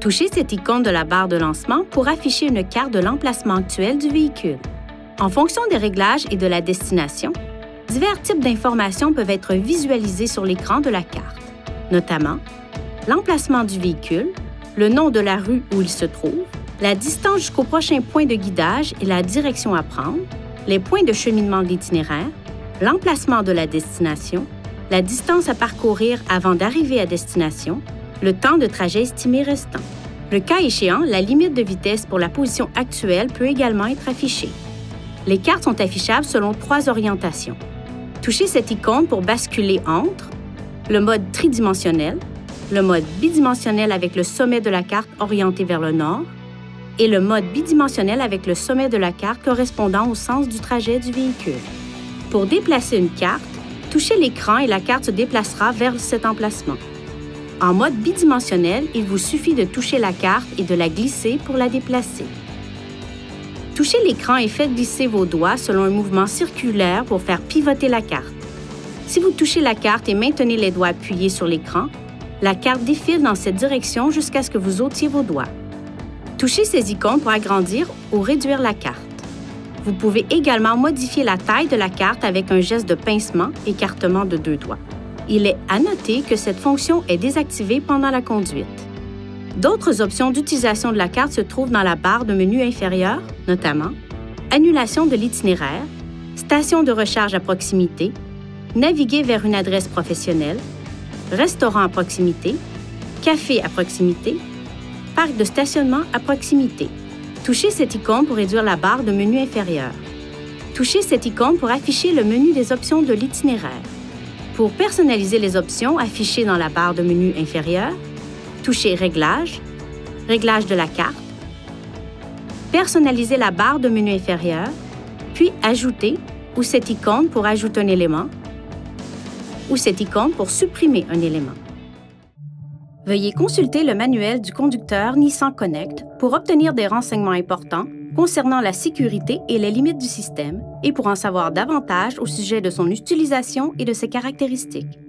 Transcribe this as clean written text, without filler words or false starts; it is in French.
Touchez cette icône de la barre de lancement pour afficher une carte de l'emplacement actuel du véhicule. En fonction des réglages et de la destination, divers types d'informations peuvent être visualisées sur l'écran de la carte, notamment l'emplacement du véhicule, le nom de la rue où il se trouve, la distance jusqu'au prochain point de guidage et la direction à prendre, les points de cheminement de l'itinéraire, l'emplacement de la destination, la distance à parcourir avant d'arriver à destination, le temps de trajet estimé restant. Le cas échéant, la limite de vitesse pour la position actuelle peut également être affichée. Les cartes sont affichables selon 3 orientations. Touchez cette icône pour basculer entre le mode tridimensionnel, le mode bidimensionnel avec le sommet de la carte orienté vers le nord et le mode bidimensionnel avec le sommet de la carte correspondant au sens du trajet du véhicule. Pour déplacer une carte, touchez l'écran et la carte se déplacera vers cet emplacement. En mode bidimensionnel, il vous suffit de toucher la carte et de la glisser pour la déplacer. Touchez l'écran et faites glisser vos doigts selon un mouvement circulaire pour faire pivoter la carte. Si vous touchez la carte et maintenez les doigts appuyés sur l'écran, la carte défile dans cette direction jusqu'à ce que vous ôtiez vos doigts. Touchez ces icônes pour agrandir ou réduire la carte. Vous pouvez également modifier la taille de la carte avec un geste de pincement, écartement de 2 doigts. Il est à noter que cette fonction est désactivée pendant la conduite. D'autres options d'utilisation de la carte se trouvent dans la barre de menu inférieure, notamment annulation de l'itinéraire, station de recharge à proximité, naviguer vers une adresse professionnelle, restaurant à proximité, café à proximité, parc de stationnement à proximité. Touchez cette icône pour réduire la barre de menu inférieure. Touchez cette icône pour afficher le menu des options de l'itinéraire. Pour personnaliser les options affichées dans la barre de menu inférieure, touchez Réglages, Réglages de la carte, personnaliser la barre de menu inférieure, puis Ajouter ou cette icône pour ajouter un élément ou cette icône pour supprimer un élément. Veuillez consulter le manuel du conducteur Nissan Connect pour obtenir des renseignements importants concernant la sécurité et les limites du système et pour en savoir davantage au sujet de son utilisation et de ses caractéristiques.